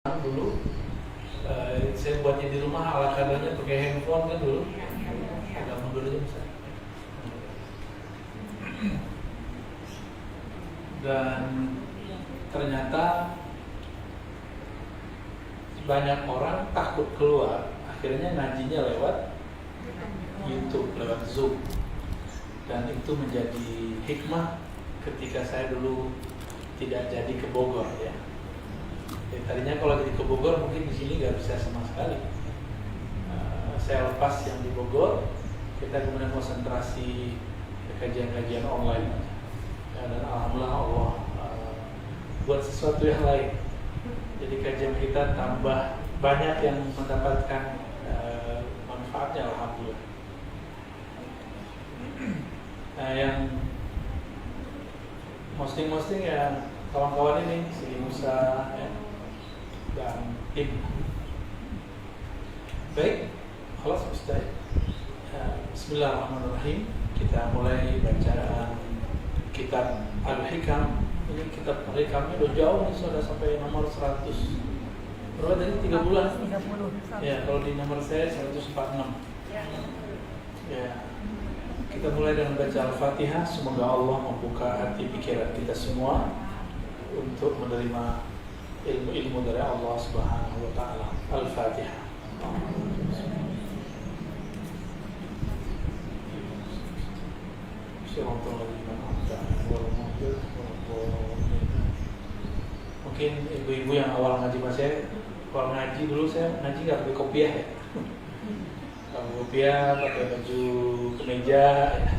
Dulu saya buatnya di rumah ala kadarnya pakai handphone kan dulu. Agak mundur aja bisa. Dan ternyata banyak orang takut keluar, akhirnya ngajinya lewat YouTube, lewat Zoom. Dan itu menjadi hikmah ketika saya dulu tidak jadi ke Bogor ya. Tadinya kalau jadi ke Bogor mungkin di sini nggak bisa sama sekali. Saya lepas yang di Bogor, kita kemudian konsentrasi ke kajian-kajian online. Dan alhamdulillah Allah buat sesuatu yang lain. Jadi kajian kita tambah banyak yang mendapatkan manfaatnya, alhamdulillah. Nah, yang posting ya kawan-kawan ini, Siti Musa ya, dan tim. Baik, kalau Ustaz, bismillahirrahmanirrahim. Kita mulai bacaan kitab Al-Hikam. Ini kitab Al-Hikamnya udah jauh nih, sudah sampai nomor 100. Berapa tadi? 3 bulan? 30. Ya, kalau di nomor saya 146. Ya. Kita mulai dengan baca Al-Fatihah. Semoga Allah membuka hati pikiran kita semua untuk menerima ilmu-ilmu dari Allah Subhanahu wa taala. Al-Fatihah. Mungkin ibu-ibu yang awal ngaji saya, awal ngaji dulu saya ngaji nggak pakai kopiah ya. Pakai kopiah, pakai baju kemeja, ya.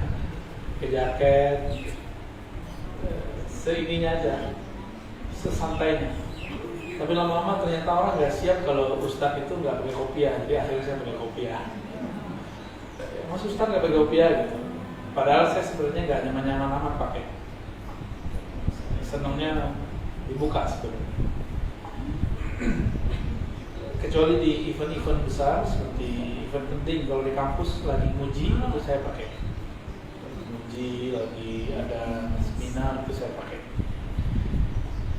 Pakai jaket, seininya aja, sesantainya. Tapi lama-lama ternyata orang nggak siap kalau ustadz itu nggak pakai kopiah, jadi akhirnya saya pakai kopiah. Mas ustadz nggak pakai kopiah gitu. Padahal saya sebenarnya nggak nyaman-nyaman amat pakai. Senangnya dibuka sebenarnya. Kecuali di event-event besar seperti event penting, kalau di kampus lagi nguji itu saya pakai. Nguji lagi ada seminar itu saya pakai.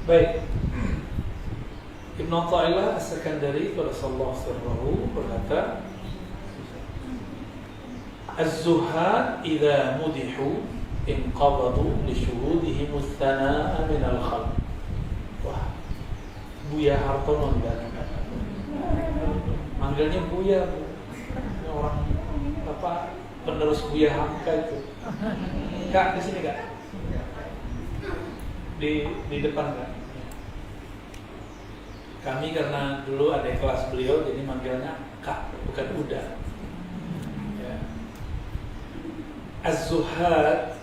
Baik. Ibnu Athaillah As-Sakandari radhiyallahu anhu berkata, Az-zuhad idza mudihu inqabadu li syuhudihim ats-tsanaa min al-khalq. Wah, Buya Hartono manggilnya Buya, orang apa penerus Buya Hamka itu. Kak, di sini Kak. Di depan Kak. Kami karena dulu ada kelas beliau jadi manggilnya Kak, bukan Uda. Ya. Az-zuhad,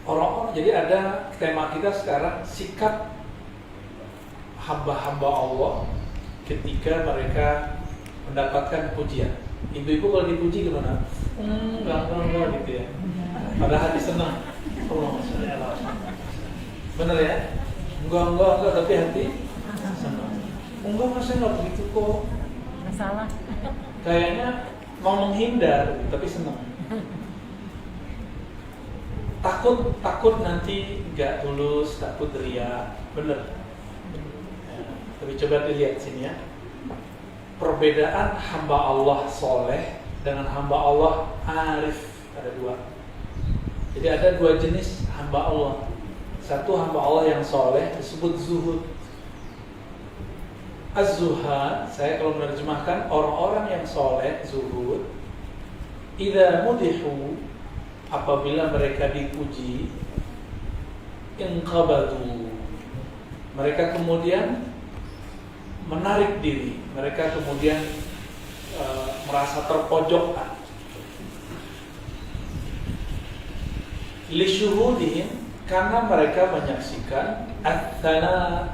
orang-orang, jadi ada tema kita sekarang, sikap hamba-hamba Allah ketika mereka mendapatkan pujian. Ibu-ibu kalau dipuji gimana? Enggak gitu ya. Padahal hati senang. Allah SWT. Bener ya? Enggak, tapi hati senang. Enggak, saya nggak begitu kok. Nggak salah. Kayaknya mau menghindar, tapi senang. Takut nanti nggak tulus, takut ria, bener. Ya, tapi coba dilihat sini ya. Perbedaan hamba Allah soleh dengan hamba Allah arif ada dua. Jadi ada dua jenis hamba Allah. Satu hamba Allah yang soleh disebut zuhud. Az-zuhad, saya kalau menerjemahkan orang-orang yang soleh, zuhud, idza mudihu, apabila mereka dipuji, inqabadu, mereka kemudian menarik diri, mereka kemudian merasa terpojokkan. Li syuhudihim, karena mereka menyaksikan ats-tsanaa,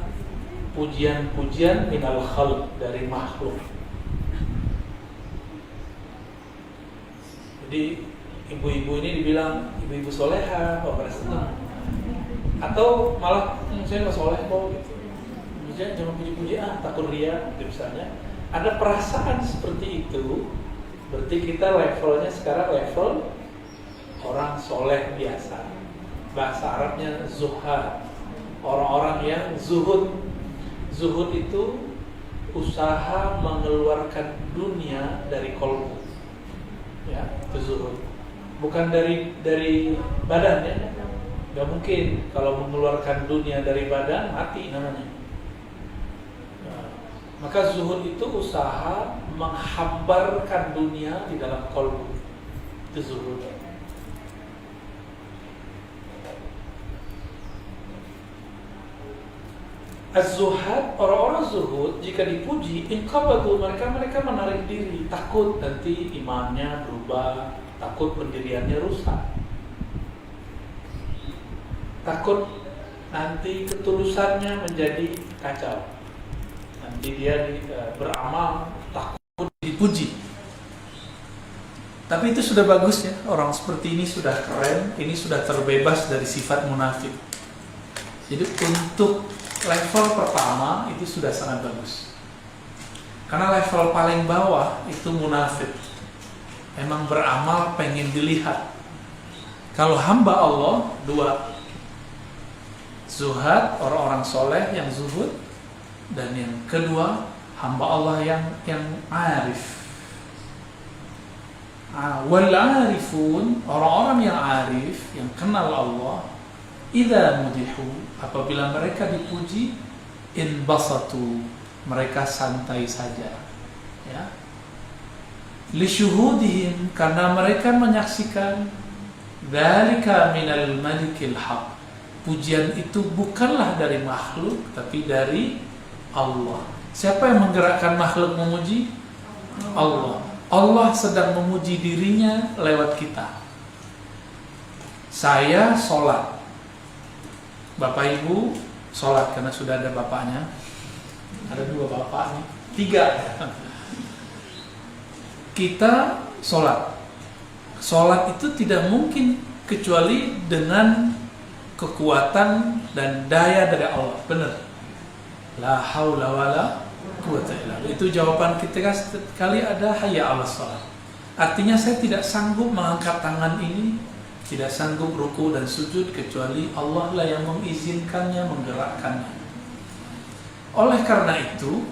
pujian-pujian minal khalq, dari makhluk. Jadi ibu-ibu ini dibilang ibu-ibu soleha, pada senang. Atau malah saya nggak soleh kok gitu. Jangan puji-puji takut ria gitu misalnya. Ada perasaan seperti itu, berarti kita levelnya sekarang level orang soleh biasa. Bahasa Arabnya zuhad, orang-orang yang zuhud. Zuhud itu usaha mengeluarkan dunia dari kolbu. Ya, itu zuhud. Bukan dari badan ya. Gak mungkin kalau mengeluarkan dunia dari badan mati namanya. Nah, maka zuhud itu usaha menghambarkan dunia di dalam kolbu. Itu zuhud. Az-zuhad, orang-orang zuhud jika dipuji, inqabadu, mereka menarik diri, takut nanti imannya berubah, takut pendiriannya rusak, takut nanti ketulusannya menjadi kacau, nanti dia beramal takut dipuji. Tapi itu sudah bagus ya, orang seperti ini sudah keren, ini sudah terbebas dari sifat munafik. Jadi untuk level pertama itu sudah sangat bagus. Karena level paling bawah itu munafik. Memang beramal pengen dilihat. Kalau hamba Allah dua, zuhad, orang-orang soleh yang zuhud, dan yang kedua hamba Allah yang arif. Wal arifun, orang-orang yang arif, yang kenal Allah, idza mudihu, apabila mereka dipuji, inbasatu, mereka santai saja, ya. Li syuhudihim, karena mereka menyaksikan, dzalika minal malikil haq, pujian itu bukanlah dari makhluk tapi dari Allah. Siapa yang menggerakkan makhluk memuji? Allah. Allah sedang memuji dirinya lewat kita. Saya sholat, Bapak Ibu sholat karena sudah ada bapaknya. Ada dua bapak nih, tiga. Kita sholat. Sholat itu tidak mungkin kecuali dengan kekuatan dan daya dari Allah. Benar. La haula wala quwwata illa billah. Itu jawaban ketika sekali ada hayya 'alas shalah. Artinya saya tidak sanggup mengangkat tangan ini, tidak sanggup ruku dan sujud kecuali Allah lah yang mengizinkannya, menggerakkannya. Oleh karena itu,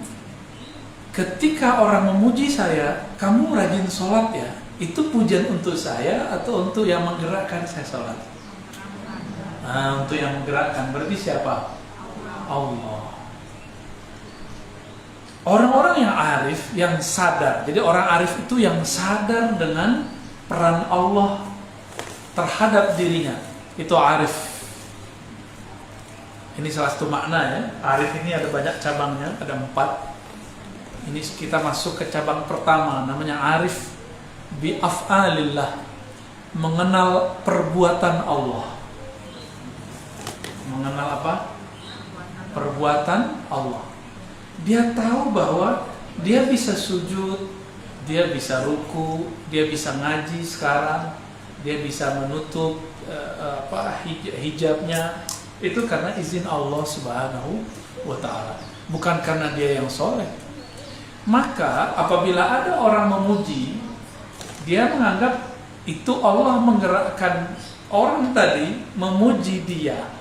ketika orang memuji saya, kamu rajin sholat ya, itu pujian untuk saya atau untuk yang menggerakkan saya sholat? Nah, untuk yang menggerakkan berarti siapa? Allah. Orang-orang yang arif, yang sadar. Jadi orang arif itu yang sadar dengan peran Allah terhadap dirinya. Itu arif. Ini salah satu makna ya. Arif ini ada banyak cabangnya, ada 4. Ini kita masuk ke cabang pertama, namanya arif bi af'alillah, mengenal perbuatan Allah. Mengenal apa? Perbuatan Allah. Dia tahu bahwa dia bisa sujud, dia bisa ruku, dia bisa ngaji sekarang, dia bisa menutup hijabnya. Itu karena izin Allah Subhanahu wa ta'ala, bukan karena dia yang soleh. Maka apabila ada orang memuji, dia menganggap itu Allah menggerakkan orang tadi memuji dia.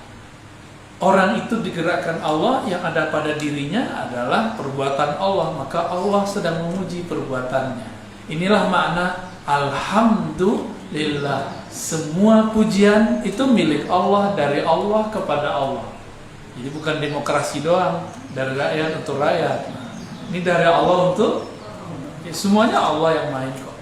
Orang itu digerakkan Allah, yang ada pada dirinya adalah perbuatan Allah, maka Allah sedang memuji perbuatannya. Inilah makna alhamdulillah. Semua pujian itu milik Allah, dari Allah kepada Allah. Jadi bukan demokrasi doang, dari rakyat untuk rakyat. Ini dari Allah untuk ya, semuanya Allah yang main kok.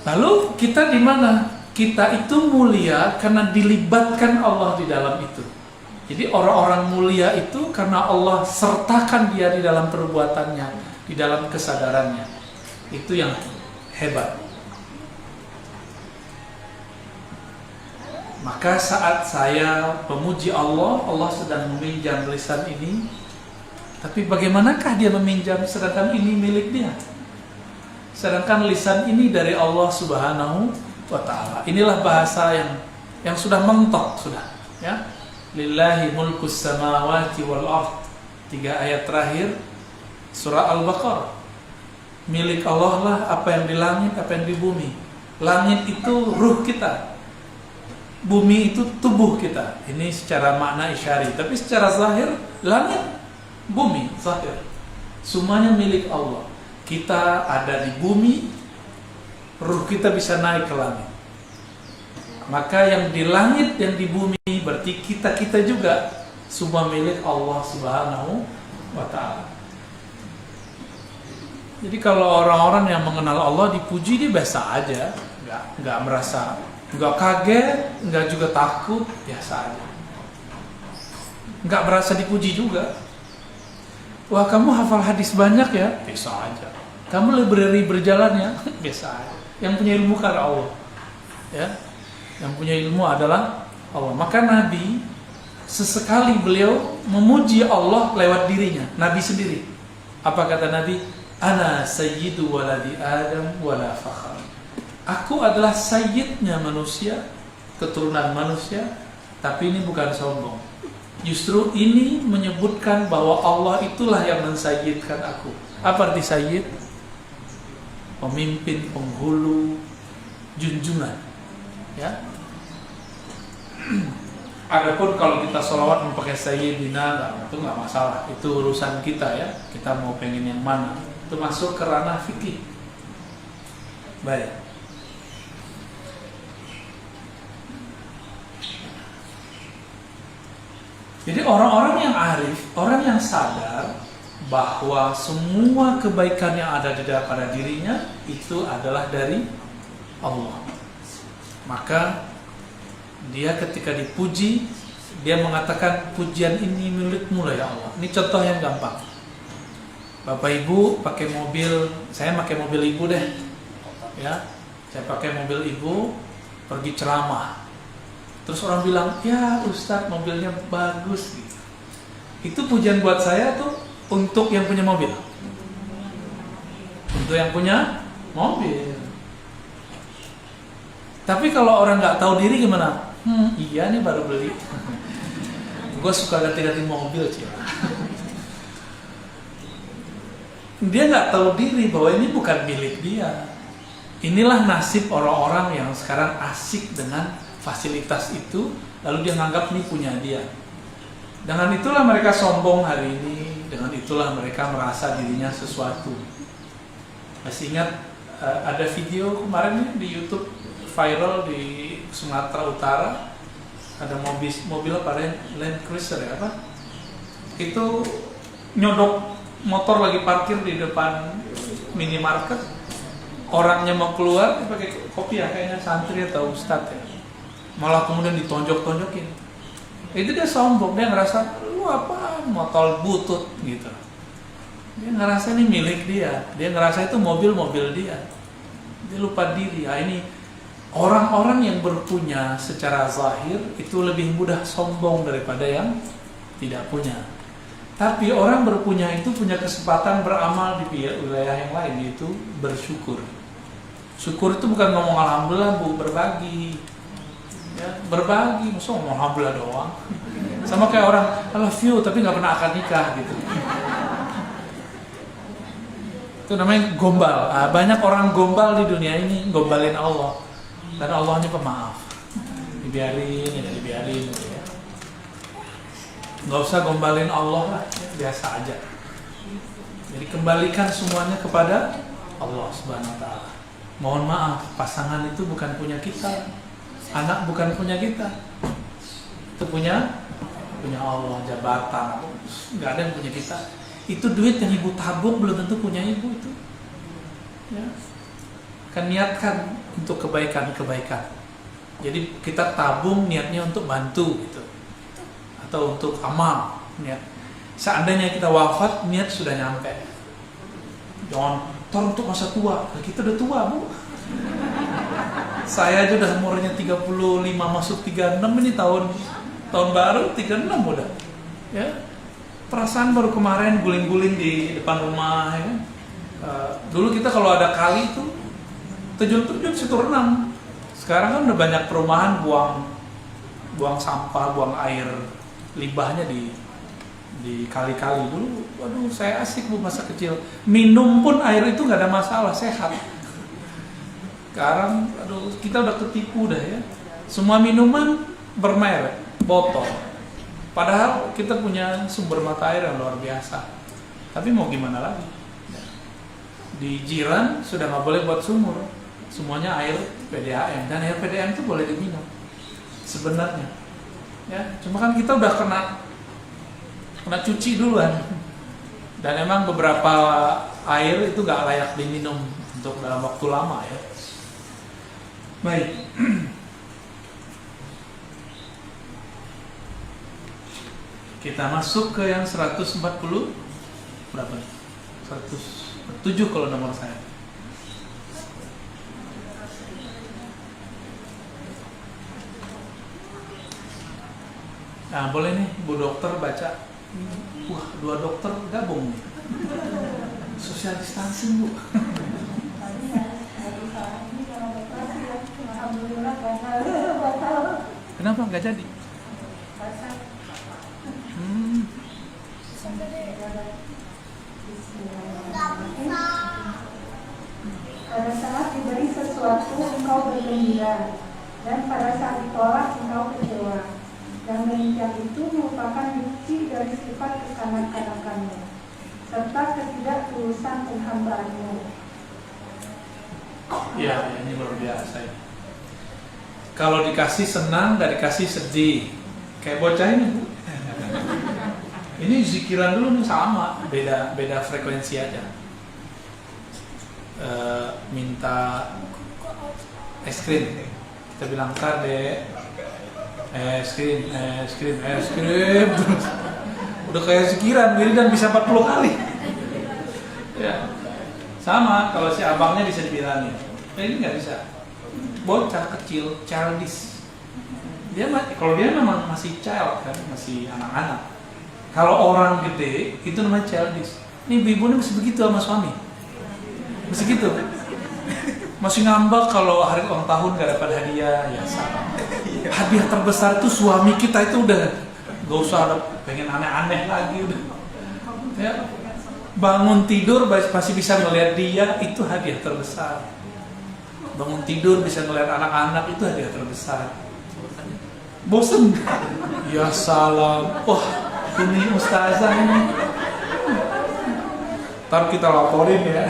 Lalu kita di mana? Kita itu mulia karena dilibatkan Allah di dalam itu. Jadi orang-orang mulia itu karena Allah sertakan dia di dalam perbuatannya, di dalam kesadarannya. Itu yang hebat. Maka saat saya memuji Allah, Allah sedang meminjam lisan ini. Tapi bagaimanakah dia meminjam sedangkan ini milik dia? Sedangkan lisan ini dari Allah Subhanahu wa ta'ala. Inilah bahasa yang sudah mentok sudah, ya. Lillahi mulkus samawati wal ard. 3 ayat terakhir surah Al-Baqarah. Milik Allah lah apa yang di langit, apa yang di bumi. Langit itu ruh kita, bumi itu tubuh kita. Ini secara makna isyari, tapi secara zahir langit bumi, zahir. Semuanya milik Allah. Kita ada di bumi, ruh kita bisa naik ke langit. Maka yang di langit, yang di bumi, berarti kita juga semua milik Allah Subhanahu wa ta'ala. Jadi kalau orang-orang yang mengenal Allah dipuji, dia biasa aja, nggak merasa, nggak kaget, nggak juga takut, biasa aja. Nggak merasa dipuji juga. Wah, kamu hafal hadis banyak ya? Biasa aja. Kamu library berjalan ya? Biasa aja. Yang punya ilmu karena Allah, ya. Yang punya ilmu adalah Allah. Maka Nabi sesekali beliau memuji Allah lewat dirinya, Nabi sendiri. Apa kata Nabi? Ana sayyidu waladi Adam wala fakhar. Aku adalah sayyidnya manusia, keturunan manusia, tapi ini bukan sombong. Justru ini menyebutkan bahwa Allah itulah yang mensayyidkan aku. Apa arti sayyid? Pemimpin, penghulu, junjungan. Ya. Adapun kalau kita sholawat memakai sayyidina, itu nggak masalah. Itu urusan kita ya. Kita mau pengen yang mana? Itu masuk ke ranah fikih. Baik. Jadi orang-orang yang arif, orang yang sadar bahwa semua kebaikan yang ada di dalam pada dirinya itu adalah dari Allah. Maka dia ketika dipuji, dia mengatakan pujian ini milikmu lah ya Allah. Ini contoh yang gampang. Bapak ibu pakai mobil, saya pakai mobil ibu deh. Ya, saya pakai mobil ibu pergi ceramah. Terus orang bilang, ya Ustadz mobilnya bagus gitu. Itu pujian buat saya tuh untuk yang punya mobil. Untuk yang punya mobil. Tapi kalau orang nggak tahu diri gimana? Iya nih baru beli. Gue suka ganti-ganti mobil sih. Dia nggak tahu diri bahwa ini bukan milik dia. Inilah nasib orang-orang yang sekarang asik dengan fasilitas itu, lalu dia nganggap ini punya dia. Dengan itulah mereka sombong hari ini, dengan itulah mereka merasa dirinya sesuatu. Masih ingat ada video kemarin di YouTube viral di Sumatera Utara, ada mobil apa, Land Cruiser ya apa? Itu nyodok motor lagi parkir di depan minimarket, orangnya mau keluar dia pakai kopi ya, kayaknya santri atau ustadz ya. Malah kemudian ditonjok-tonjokin. Itu dia sombong, dia ngerasa lu apa motor butut gitu. Dia ngerasa ini milik dia, dia ngerasa itu mobil dia. Dia lupa diri. Ini orang-orang yang berpunya secara zahir itu lebih mudah sombong daripada yang tidak punya. Tapi orang berpunya itu punya kesempatan beramal di wilayah yang lain, yaitu bersyukur. Syukur itu bukan ngomong alhamdulillah bu, berbagi. Ya, berbagi, maksudnya ngomong alhamdulillah doang. Sama kayak orang I love you tapi nggak pernah akad nikah gitu. Itu namanya gombal. Banyak orang gombal di dunia ini, gombalin Allah. Dan Allahnya pemaaf. Dibiarin gitu ya. Nggak usah gombalin Allah lah, biasa aja. Jadi kembalikan semuanya kepada Allah Subhanahu wa ta'ala. Mohon maaf, pasangan itu bukan punya kita. Anak bukan punya kita, itu punya Allah. Jabatan nggak ada yang punya kita. Itu duit yang ibu tabung belum tentu punya ibu itu. Ya. Kan niatkan untuk kebaikan. Jadi kita tabung niatnya untuk bantu gitu, atau untuk amal niat. Seandainya kita wafat niat sudah nyampe. Jangan untuk masa tua. Kita udah tua bu. Saya aja udah umurnya 35 masuk 36 ini tahun baru 36 udah. Ya. Perasaan baru kemarin guling-guling di depan rumah ya. Dulu kita kalau ada kali itu terjun situ renang. Sekarang kan udah banyak perumahan buang sampah, buang air limbahnya di kali-kali. Dulu waduh saya asik bu masa kecil. Minum pun air itu nggak ada masalah, sehat. Sekarang, kita udah ketipu dah ya. Semua minuman bermerek, botol. Padahal kita punya sumber mata air yang luar biasa. Tapi mau gimana lagi? Di jiran sudah nggak boleh buat sumur, semuanya air PDAM, dan air PDAM itu boleh diminum sebenarnya. Ya, cuma kan kita udah kena cuci duluan, dan emang beberapa air itu nggak layak diminum untuk dalam waktu lama ya. Baik. Kita masuk ke yang 140 berapa? 107 kalau nomor saya. Nah, boleh nih Bu Dokter baca. Wah, 2 dokter gabung nih. Social distancing, Bu. Kenapa nggak jadi? Pada saat diberi sesuatu engkau bergembira, dan pada saat ditolak engkau kecewa. Yang demikian itu merupakan bukti dari sifat kekanak-kanakanmu serta ketidaktulusan penghambaanmu. Ya, ini luar biasa ya. Kalau dikasih senang, gak dikasih sedih. Kayak bocah ini, Bu. Ini zikiran dulu nih sama, beda frekuensi aja. Minta es krim, kita bilang ntar deh, es krim. Udah kayak zikiran, wiridan bisa 40 kali. Ya, sama kalau si abangnya bisa dibilangin, ini nggak bisa. Bocah kecil, childish. Kalau dia memang masih child kan, masih anak-anak. Kalau orang gede itu namanya childish. Ini ibu ini masih begitu sama suami, masih gitu, masih ngambek kalau hari ulang tahun gak dapat hadiah. Ya salah. Hadiah terbesar itu suami kita itu udah gak usah ada pengen aneh-aneh lagi udah. Ya, bangun tidur masih bisa ngeliat dia, itu hadiah terbesar. Bangun tidur bisa ngeliat anak-anak, itu hadiah terbesar. Bosen? Ya salam. Wah, ini ustazah ini. Ntar kita laporin ya.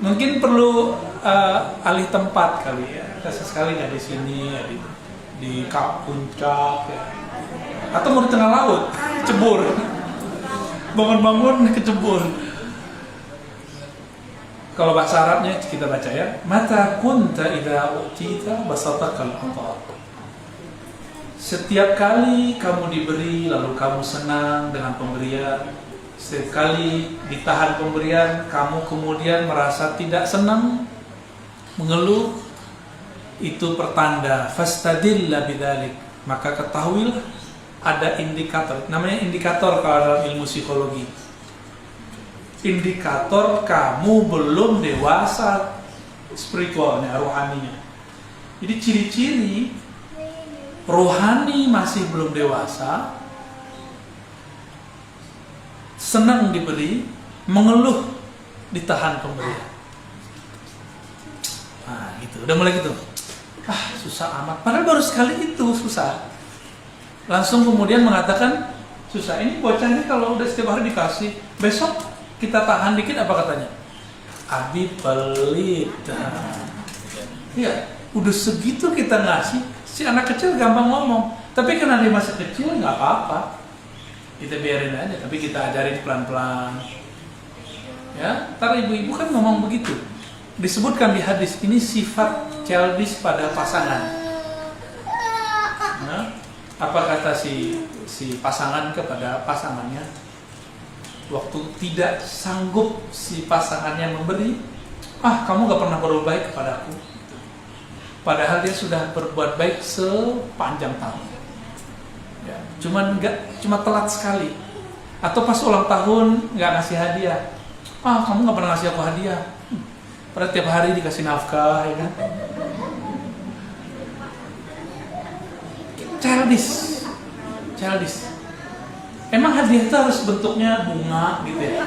Mungkin perlu alih tempat kali ya. Kita sesekali nggak di sini ya, di Kap Puncak ya. Atau mau di tengah laut, cebur. Bangun-bangun kecebur. Kalau bahasa Arabnya kita baca ya, mata kunta idza utita basatakal ata. Setiap kali kamu diberi lalu kamu senang dengan pemberian, setiap kali ditahan pemberian kamu kemudian merasa tidak senang, mengeluh, itu pertanda fastadilla bidzalik. Maka ketahuilah ada indikator, namanya indikator kalau dalam ilmu psikologi. Indikator kamu belum dewasa spiritualnya, rohaninya. Jadi ciri-ciri rohani masih belum dewasa, senang diberi, mengeluh, ditahan pemberian. Nah gitu, udah mulai gitu. Susah amat, padahal baru sekali itu susah. Langsung kemudian mengatakan susah. Ini bocah ini kalau udah setiap hari dikasih, besok kita tahan dikit, apa katanya? Abi pelit. Ya, udah segitu kita ngasih, si anak kecil gampang ngomong. Tapi karena dia masih kecil nggak apa-apa, kita biarin aja. Tapi kita ajarin pelan-pelan. Ya, ntar ibu-ibu kan ngomong begitu. Disebutkan di hadis ini sifat childish pada pasangan. Nah, apa kata si pasangan kepada pasangannya? Waktu tidak sanggup si pasangannya memberi, kamu gak pernah berbuat baik kepadaku. Padahal dia sudah berbuat baik sepanjang tahun. Ya, cuma telat sekali. Atau pas ulang tahun gak ngasih hadiah. Kamu gak pernah ngasih aku hadiah. Padahal tiap hari dikasih nafkah, ya kan? Childish. Emang hadiah itu harus bentuknya bunga gitu ya?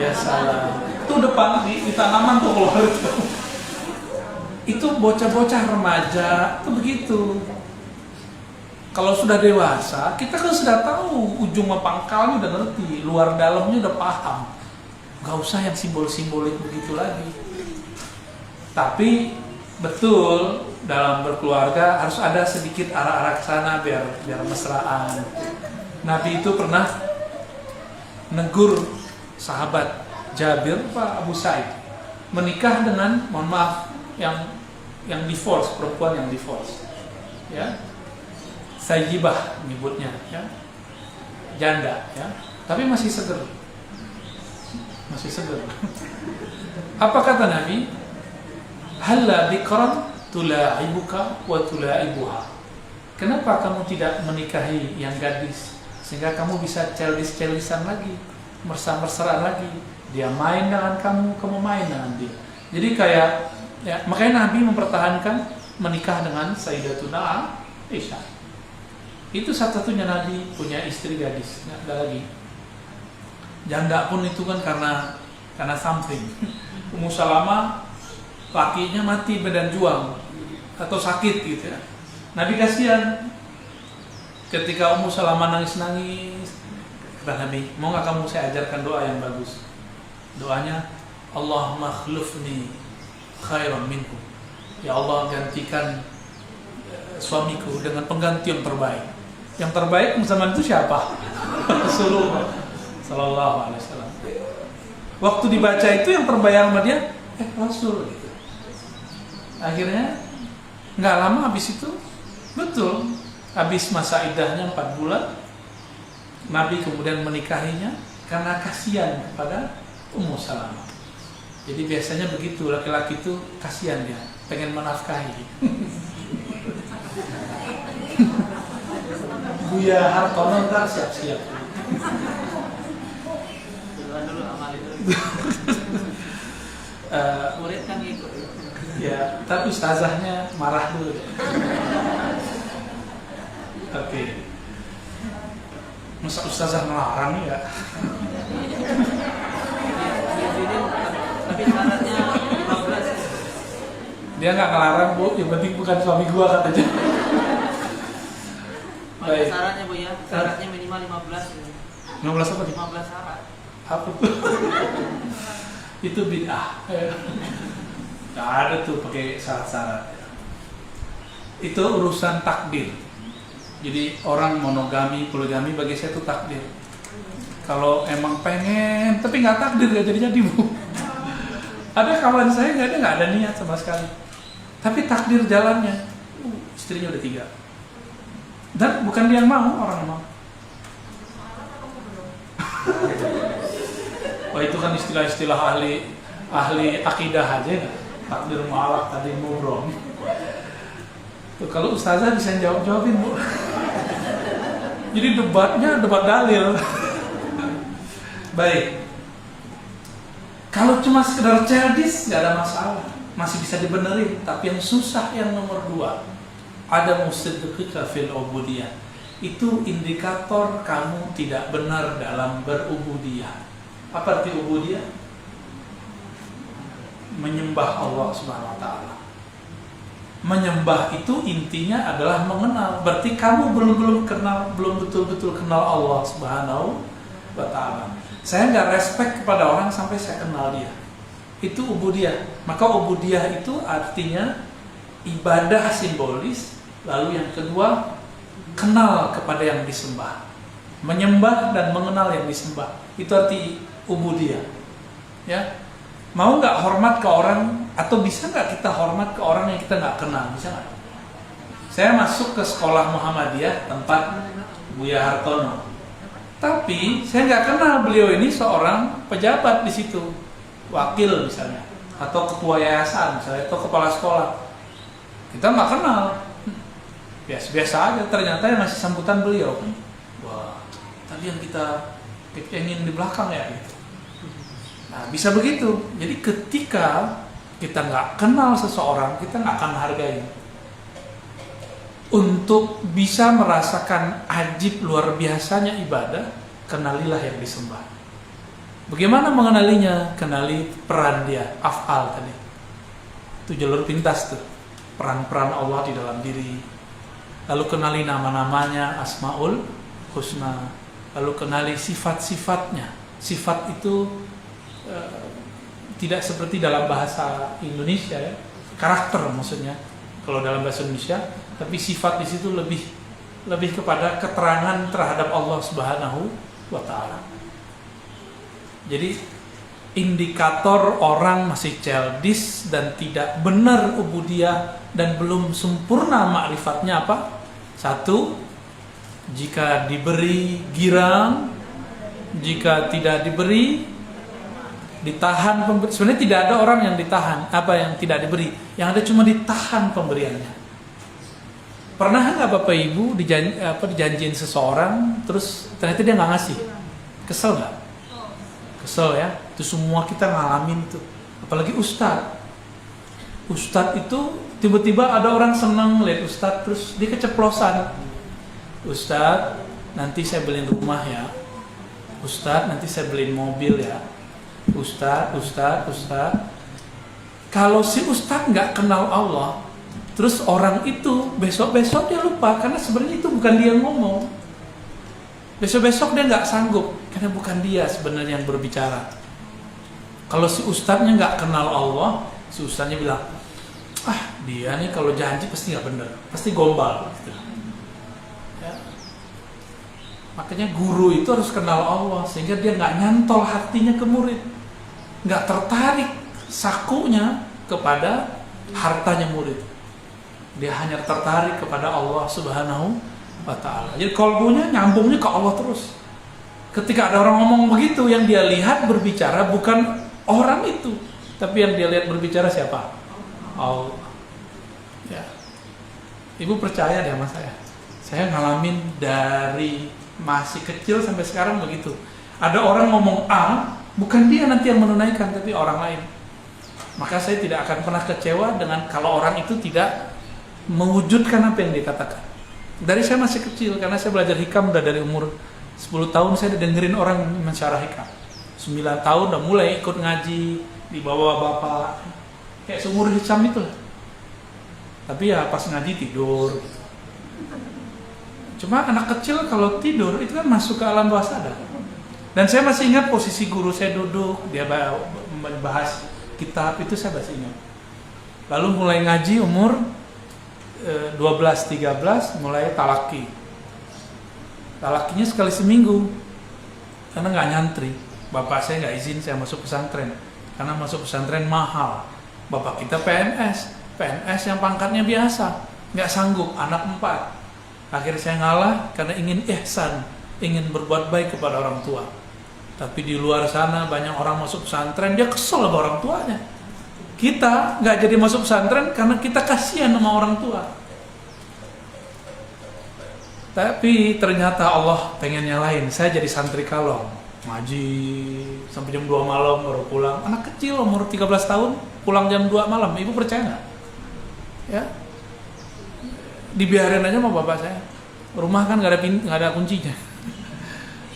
Ya salah. Itu depan di tanaman tuh kalau itu. Itu bocah-bocah remaja itu begitu. Kalau sudah dewasa, kita kan sudah tahu ujung sama pangkalnya, udah ngerti, luar dalamnya udah paham. Gak usah yang simbol-simbolik begitu lagi. Tapi betul, dalam berkeluarga harus ada sedikit arah-arah ke sana biar mesraan. Nabi itu pernah negur sahabat Jabir Pak Abu Sa'id menikah dengan, mohon maaf, yang divorce, perempuan yang divorce, ya, sayyibah nyebutnya, ya, janda, ya, tapi masih seger. Apa kata Nabi? Halla bikran tula'ibuka wa tula'ibuha. Kenapa kamu tidak menikahi yang gadis sehingga kamu bisa celis-celisan lagi, mesra-mesraan lagi? Dia main dengan kamu, kamu main dengan dia. Jadi kayak, ya, makanya Nabi mempertahankan menikah dengan Sayyidatuna Aisyah. Itu satu-satunya Nabi punya istri gadis, nggak ada lagi. Janda pun itu kan karena something. Ummu Salamah lakinya mati medan juang atau sakit gitu ya. Nabi kasihan ketika Ummu Salamah nangis-nangis. Kata Nabi, mau nggak kamu saya ajarkan doa yang bagus? Doanya, Allahumma khlufni khairan minhu. Ya Allah, gantikan suamiku dengan pengganti yang terbaik. Yang terbaik zaman itu siapa? Rasulullah Sallallahu Alaihi Wasallam. Waktu dibaca itu yang terbayang sama dia, Rasul gitu. Akhirnya nggak lama habis itu, betul, habis masa iddahnya 4 bulan, Nabi kemudian menikahinya karena kasihan kepada Ummu Salamah. Jadi biasanya begitu, laki-laki itu kasihan dia, pengen menafkahi. Buya Hartono ntar siap-siap. Murid kan ikut. Ya, tapi ustazahnya marah dulu. Oke. Masa ustazah melarang ya? Tapi syaratnya 15. Dia nggak ngelarang, Bu, yang penting bukan suami gua katanya. Baik. Syaratnya Bu ya, syaratnya minimal 15. 15 apa nih? 15 syarat. Apa tuh? Itu bid'ah. Nggak ada tuh pakai syarat-syarat. Itu urusan takdir. Jadi orang monogami, poligami bagi saya itu takdir. Kalau emang pengen, tapi nggak takdir nggak jadi-jadi, Bu. Ada kawan saya nggak ada niat sama sekali. Tapi takdir jalannya, istrinya udah 3. Dan bukan dia yang mau, orang yang mau. Wah, itu kan istilah-istilah ahli akidah aja ya. Takdir mu'alaq, takdir mubrom. Tuh, kalau ustazah bisa jawabin, Bu. Jadi debatnya debat dalil. Baik. Kalau cuma sekedar childish nggak ada masalah, masih bisa dibenerin. Tapi yang susah yang nomor 2, ada musidqika fil ubudiyah. Itu indikator kamu tidak benar dalam berubudiyah. Apa arti ubudiyah? Menyembah Allah Subhanahu wa taala. Menyembah itu intinya adalah mengenal. Berarti kamu belum betul-betul kenal Allah Subhanahu wa taala. Saya nggak respect kepada orang sampai saya kenal dia. Itu ubudiyah. Maka ubudiyah itu artinya ibadah simbolis. Lalu yang kedua, kenal kepada yang disembah. Menyembah dan mengenal yang disembah. Itu arti ubudiyah. Ya. Mau nggak hormat ke orang, atau bisa nggak kita hormat ke orang yang kita nggak kenal? Bisa nggak? Saya masuk ke sekolah Muhammadiyah tempat Buya Hartono. Tapi saya nggak kenal beliau ini seorang pejabat di situ, wakil misalnya, atau ketua yayasan misalnya, atau kepala sekolah. Kita nggak kenal, biasa-biasa aja. Ternyata yang masih sambutan beliau, wah, tadi yang kita ingin di belakang ya. Gitu. Nah, bisa begitu. Jadi ketika kita nggak kenal seseorang, kita nggak akan hargai. Untuk bisa merasakan ajib luar biasanya ibadah, kenalilah yang disembah. Bagaimana mengenalinya? Kenali peran dia, af'al tadi. Itu jalur pintas tuh. Peran-peran Allah di dalam diri. lalu kenali nama-namanya, asmaul husna, lalu kenali sifat-sifatnya. Sifat itu tidak seperti dalam bahasa Indonesia ya, karakter maksudnya kalau dalam bahasa Indonesia, tapi sifat di situ lebih kepada keterangan terhadap Allah Subhanahu wa taala. Jadi indikator orang masih childish dan tidak benar ubudiyah dan belum sempurna ma'rifatnya apa? Satu, jika diberi girang, jika tidak diberi ditahan. Sebenarnya tidak ada orang yang ditahan, yang tidak diberi, yang ada cuma ditahan pemberiannya. Pernah nggak Bapak Ibu dijanjiin seseorang terus ternyata dia nggak ngasih? Kesel nggak? Kesel ya. Itu semua kita ngalamin itu. Apalagi Ustadz itu tiba-tiba ada orang senang lihat Ustadz terus dia keceplosan. Ustadz, nanti saya beliin rumah ya. Ustadz, nanti saya beliin mobil ya. Ustadz. Kalau si Ustadz nggak kenal Allah, terus orang itu besok-besok dia lupa karena sebenarnya itu bukan dia yang ngomong. Besok-besok dia nggak sanggup karena bukan dia sebenarnya yang berbicara. Kalau si Ustadznya nggak kenal Allah, si Ustadznya bilang, dia nih kalau janji pasti nggak bener, pasti gombal. Gitu. Ya. Makanya guru itu harus kenal Allah sehingga dia nggak nyantol hatinya ke murid, nggak tertarik sakunya kepada hartanya murid. Dia hanya tertarik kepada Allah Subhanahu wa ta'ala. Jadi kolbunya nyambungnya ke Allah terus. Ketika ada orang ngomong begitu, yang dia lihat berbicara bukan orang itu, tapi yang dia lihat berbicara siapa? Allah. Ya. Ibu percaya deh sama saya. Saya ngalamin dari masih kecil sampai sekarang begitu. Ada orang ngomong A, bukan dia nanti yang menunaikan, tapi orang lain. Maka saya tidak akan pernah kecewa dengan kalau orang itu tidak mewujudkan apa yang dikatakan. Dari saya masih kecil, karena saya belajar hikam udah dari umur 10 tahun saya udah dengerin orang mensyarah hikam. 9 tahun udah mulai ikut ngaji di bawah bapak, kayak seumur hikam itu lah. Tapi ya pas ngaji tidur. Cuma anak kecil kalau tidur itu kan masuk ke alam bawah sadar. Dan saya masih ingat posisi guru saya duduk, dia bahas kitab, itu saya masih ingat. Lalu mulai ngaji umur 12-13 mulai talaki. Talakinya sekali seminggu karena nggak nyantri. Bapak saya nggak izin saya masuk pesantren karena masuk pesantren mahal. Bapak kita PNS yang pangkatnya biasa, nggak sanggup, anak 4. Akhirnya saya ngalah karena ingin ihsan, ingin berbuat baik kepada orang tua. Tapi di luar sana banyak orang masuk pesantren, dia kesel sama orang tuanya. Kita nggak jadi masuk pesantren karena kita kasihan sama orang tua. Tapi ternyata Allah pengennya lain. Saya jadi santri kalong, ngaji sampai jam 2 malam baru pulang. Anak kecil umur 13 tahun pulang jam 2 malam. Ibu percaya nggak? Ya, dibiarin aja sama bapak saya. Rumah kan nggak ada kuncinya.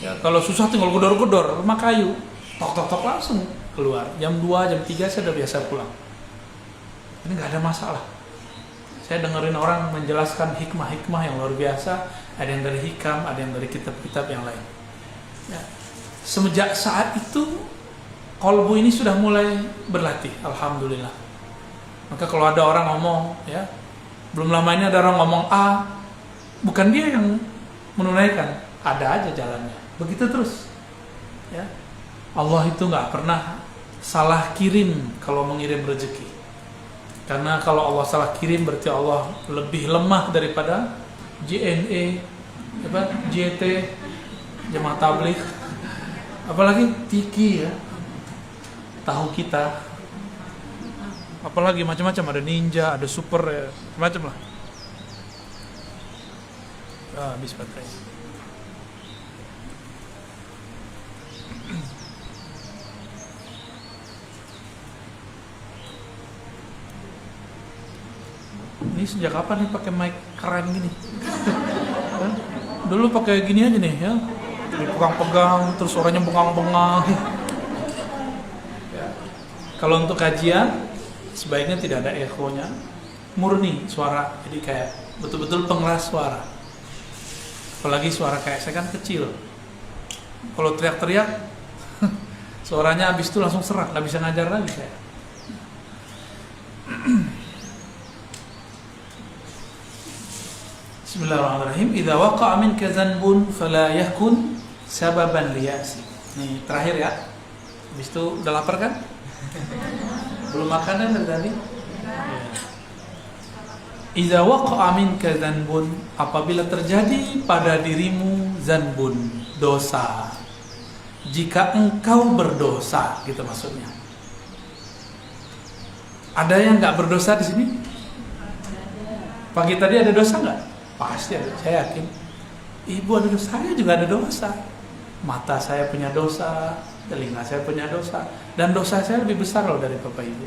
Ya, kalau susah tinggal gedor-gedor, rumah kayu, tok langsung keluar. Jam 2, jam 3 saya udah biasa pulang. Ini nggak ada masalah. Saya dengerin orang menjelaskan hikmah-hikmah yang luar biasa. Ada yang dari hikam, ada yang dari kitab-kitab yang lain. Ya. Semenjak saat itu, kolbu ini sudah mulai berlatih. Alhamdulillah. Maka kalau ada orang ngomong, ya, belum lama ini ada orang ngomong A, bukan dia yang menunaikan, ada aja jalannya. Begitu terus. Ya. Allah itu nggak pernah salah kirim kalau mengirim rezeki. Karena kalau Allah salah kirim berarti Allah lebih lemah daripada JNE, JT, Jemaah Tabligh, apalagi Tiki ya, tahu kita, apalagi macam-macam, ada ninja, ada super ya, macam lah. Habis baterai. Ini sejak kapan nih pakai mic keren gini? Dulu pakai gini aja nih ya, dipegang-pegang terus suaranya bengang-bengang. Ya. Kalau untuk kajian sebaiknya tidak ada echonya, murni suara, jadi kayak betul-betul pengeras suara. Apalagi suara kayak saya kan kecil. Kalau teriak-teriak, suaranya habis itu langsung serak, nggak bisa ngajar lagi saya. Bismillahirrahmanirrahim. Idza waqa'a minka dhanbun fala yakun sababan liya'si. Nih terakhir ya. Habis itu udah lapar kan? Belum makan kan dari tadi? Idza waqa'a minka dhanbun, apabila terjadi pada dirimu zanbun, dosa. Jika engkau berdosa, gitu maksudnya. Ada yang nggak berdosa di sini? Pagi tadi ada dosa nggak? Pasti ada, saya yakin. Ibu ada dosa, saya juga ada dosa. Mata saya punya dosa, telinga saya punya dosa, dan dosa saya lebih besar loh dari Bapak Ibu.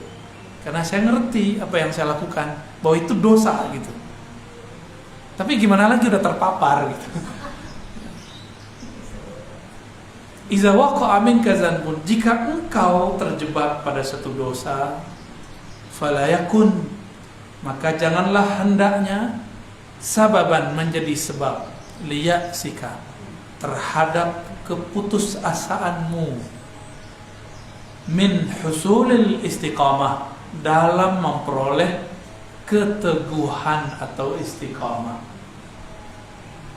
Karena saya ngerti apa yang saya lakukan, bahwa itu dosa gitu. Tapi gimana lagi udah terpapar gitu. Iza waqa'a minka zanbun, jika engkau terjebak pada satu dosa, fala yakun, maka janganlah hendaknya sababan menjadi sebab liyaksika terhadap keputusasaanmu min husulil istiqamah, dalam memperoleh keteguhan atau istiqamah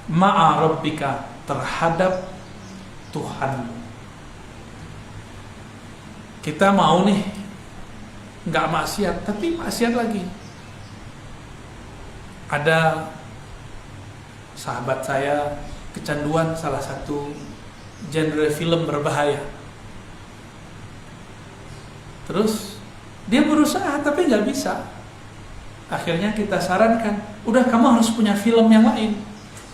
ma'a rabbika, terhadap Tuhan. Kita mau nih nggak maksiat, tapi maksiat lagi. Ada sahabat saya kecanduan salah satu genre film berbahaya. Terus dia berusaha tapi nggak bisa. Akhirnya kita sarankan, udah kamu harus punya film yang lain.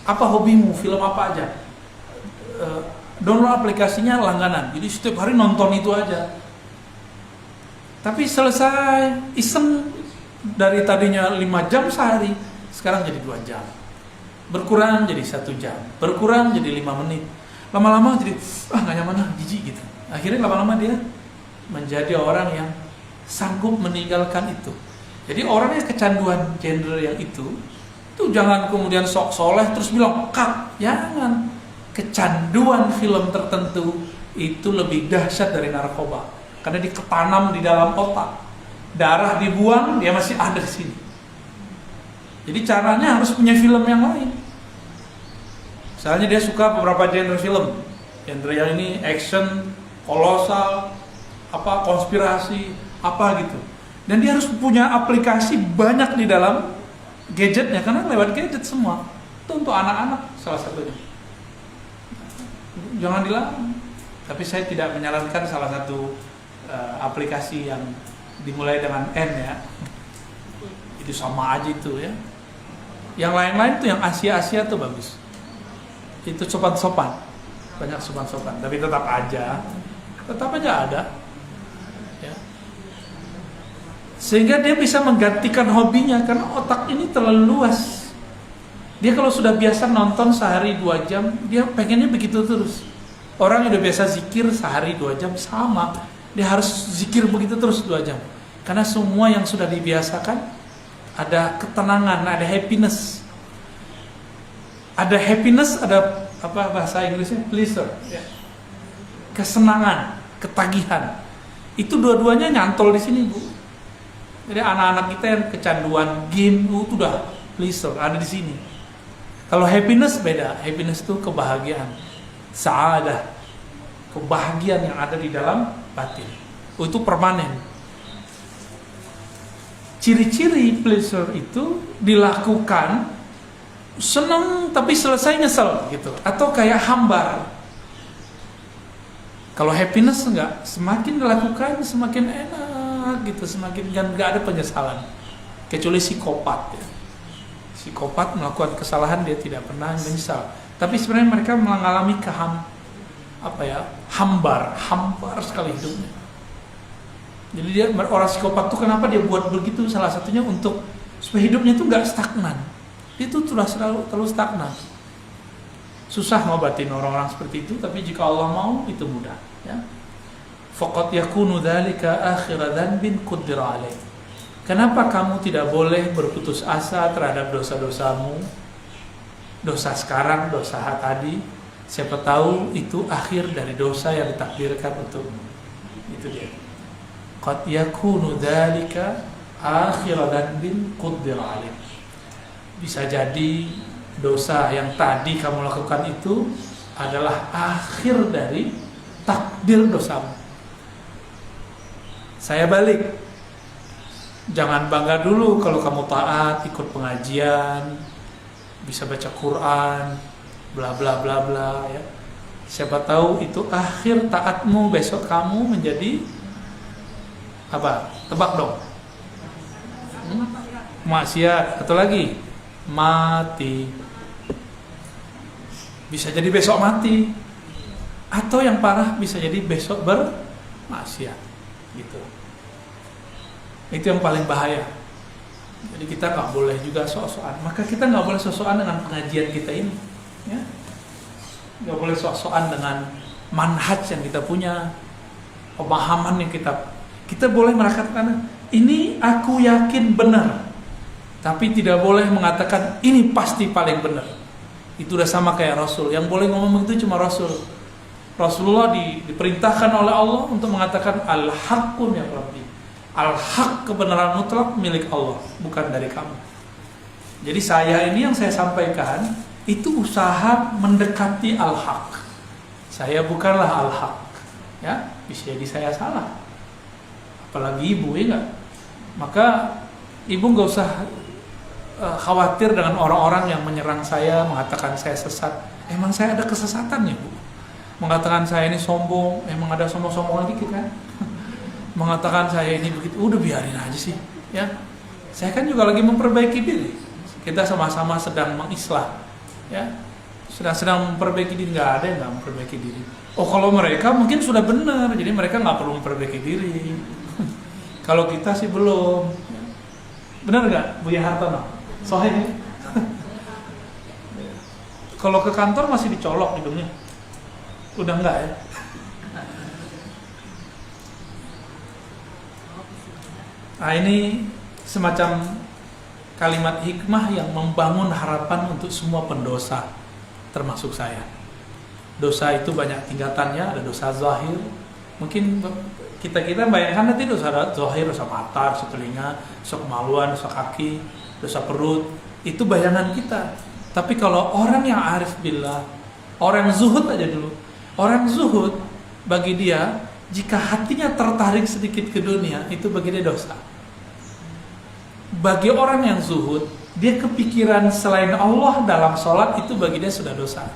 Apa hobimu? Film apa aja? Download aplikasinya langganan. Jadi setiap hari nonton itu aja. Tapi selesai iseng, dari tadinya 5 jam sehari, sekarang jadi 2 jam. Berkurang jadi 1 jam. Berkurang jadi 5 menit. Lama-lama jadi nggak nyaman, jijik gitu. Akhirnya lama-lama dia menjadi orang yang sanggup meninggalkan itu. Jadi orang yang kecanduan genre yang itu jangan kemudian sok soleh terus bilang kak, jangan. Kecanduan film tertentu itu lebih dahsyat dari narkoba, karena diketanam di dalam otak, darah dibuang, dia masih ada di sini. Jadi caranya harus punya film yang lain. Misalnya dia suka beberapa genre film, genre yang ini action, kolosal, konspirasi, gitu. Dan dia harus punya aplikasi banyak di dalam gadgetnya, karena lewat gadget semua. Itu untuk anak-anak salah satunya. Jangan dilarang. Tapi saya tidak menyarankan salah satu aplikasi yang dimulai dengan N ya. Itu sama aja itu ya. Yang lain-lain tuh yang Asia-Asia tuh bagus. Itu sopan-sopan. Banyak sopan-sopan, tapi tetap aja ada. Ya. Sehingga dia bisa menggantikan hobinya, karena otak ini terlalu luas. Dia kalau sudah biasa nonton sehari 2 jam, dia pengennya begitu terus. Orang yang udah biasa zikir sehari 2 jam sama, dia harus zikir begitu terus 2 jam. Karena semua yang sudah dibiasakan, ada ketenangan, ada happiness. Ada happiness, ada bahasa Inggrisnya pleasure, ya. Kesenangan, ketagihan. Itu dua-duanya nyantol di sini, Bu. Jadi anak-anak kita yang kecanduan game itu udah pleasure ada di sini. Kalau happiness beda. Happiness itu kebahagiaan, sa'adah, kebahagiaan yang ada di dalam batin. Itu permanen. Ciri-ciri pleasure itu dilakukan senang tapi selesai nyesel gitu, atau kayak hambar. Kalau happiness enggak, semakin dilakukan semakin enak gitu, semakin enggak ada penyesalan. Kecuali psikopat ya. Psikopat melakukan kesalahan dia tidak pernah menyesal. Tapi sebenarnya mereka mengalami hambar sekali hidupnya. Jadi dia orang psikopat tuh kenapa dia buat begitu? Salah satunya untuk supaya hidupnya itu nggak stagnan. Itu sudah terlalu stagnan. Susah ngobatin orang-orang seperti itu, tapi jika Allah mau itu mudah. Ya. Faqad yakunu dzalika akhira dhanbin qaddara alaih. Kenapa kamu tidak boleh berputus asa terhadap dosa-dosamu? Dosa sekarang, dosa tadi, siapa tahu itu akhir dari dosa yang ditakdirkan untukmu. Itu dia. Qad yakunu dzalika akhir dhanbin qaddar 'alaik. Bisa jadi dosa yang tadi kamu lakukan itu adalah akhir dari takdir dosamu. Saya balik. Jangan bangga dulu kalau kamu taat, ikut pengajian, bisa baca Quran, bla bla bla bla ya. Siapa tahu itu akhir taatmu, besok kamu menjadi apa? Tebak dong. Maksiat atau lagi mati. Bisa jadi besok mati. Atau yang parah bisa jadi besok bermaksiat. Gitu. Itu yang paling bahaya. Jadi kita nggak boleh juga sok-sokan. Maka kita nggak boleh sok-sokan dengan pengajian kita ini, ya. Nggak boleh sok-sokan dengan manhaj yang kita punya, pemahaman yang kita boleh mengatakan ini aku yakin benar, tapi tidak boleh mengatakan ini pasti paling benar. Itu udah sama kayak Rasul. Yang boleh ngomong itu cuma Rasul. Rasulullah diperintahkan oleh Allah untuk mengatakan al-haqqu min rabbi. Al-haq, kebenaran mutlak milik Allah, bukan dari kamu. Jadi saya ini yang saya sampaikan itu usaha mendekati al-haq. Saya bukanlah al-haq, ya. Bisa jadi saya salah. Apalagi ibu, ya enggak? Maka ibu nggak usah khawatir dengan orang-orang yang menyerang saya, mengatakan saya sesat. Emang saya ada kesesatan ya, Bu? Mengatakan saya ini sombong, emang ada sombong-sombongan dikit kan? Mengatakan saya ini begitu, udah biarin aja sih, ya. Saya kan juga lagi memperbaiki diri. Kita sama-sama sedang mengislah, ya. Sedang memperbaiki diri, nggak ada yang nggak memperbaiki diri. Oh, kalau mereka mungkin sudah benar, jadi mereka nggak perlu memperbaiki diri. Kalau kita sih belum. Benar nggak, Buya Hartono? Soalnya, kalau ke kantor masih dicolok hidungnya, udah nggak ya? Nah, ini semacam kalimat hikmah yang membangun harapan untuk semua pendosa, termasuk saya. Dosa itu banyak tingkatannya, ada dosa zahir. Mungkin kita bayangkan nanti dosa zahir, dosa mata, dosa telinga, dosa kemaluan, dosa kaki, dosa perut. Itu bayangan kita. Tapi kalau orang yang arif billah, orang zuhud aja dulu. Orang zuhud, bagi dia, jika hatinya tertarik sedikit ke dunia, itu bagi dia dosa. Bagi orang yang zuhud, dia kepikiran selain Allah dalam sholat, itu bagi dia sudah dosa.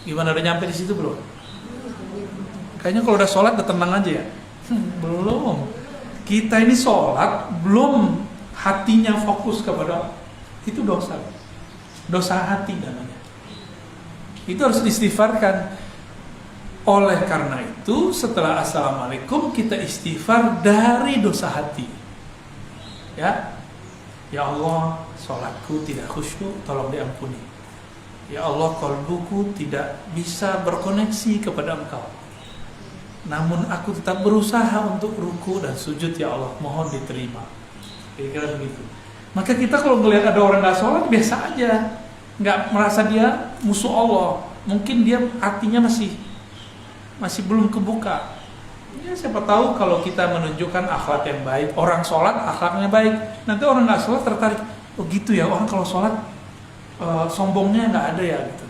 Gimana, udah nyampe di situ belum? Kayaknya kalau udah sholat udah tenang aja ya. Belum. Kita ini sholat, belum hatinya fokus kepada Allah. Itu dosa. Dosa hati namanya. Itu harus diistighfarkan. Oleh karena itu, setelah assalamualaikum, kita istighfar dari dosa hati. Ya. Ya Allah, sholatku tidak khusyuk, tolong diampuni. Ya Allah, qalbuku tidak bisa berkoneksi kepada Engkau. Namun aku tetap berusaha untuk ruku dan sujud, ya Allah, mohon diterima. Kira-kira begitu. Maka kita kalau melihat ada orang nggak sholat, biasa aja, nggak merasa dia musuh Allah. Mungkin dia hatinya masih belum kebuka. Ya, siapa tahu kalau kita menunjukkan akhlak yang baik, orang sholat akhlaknya baik, nanti orang nggak sholat tertarik. Oh gitu ya, orang kalau sholat sombongnya nggak ada ya gitu.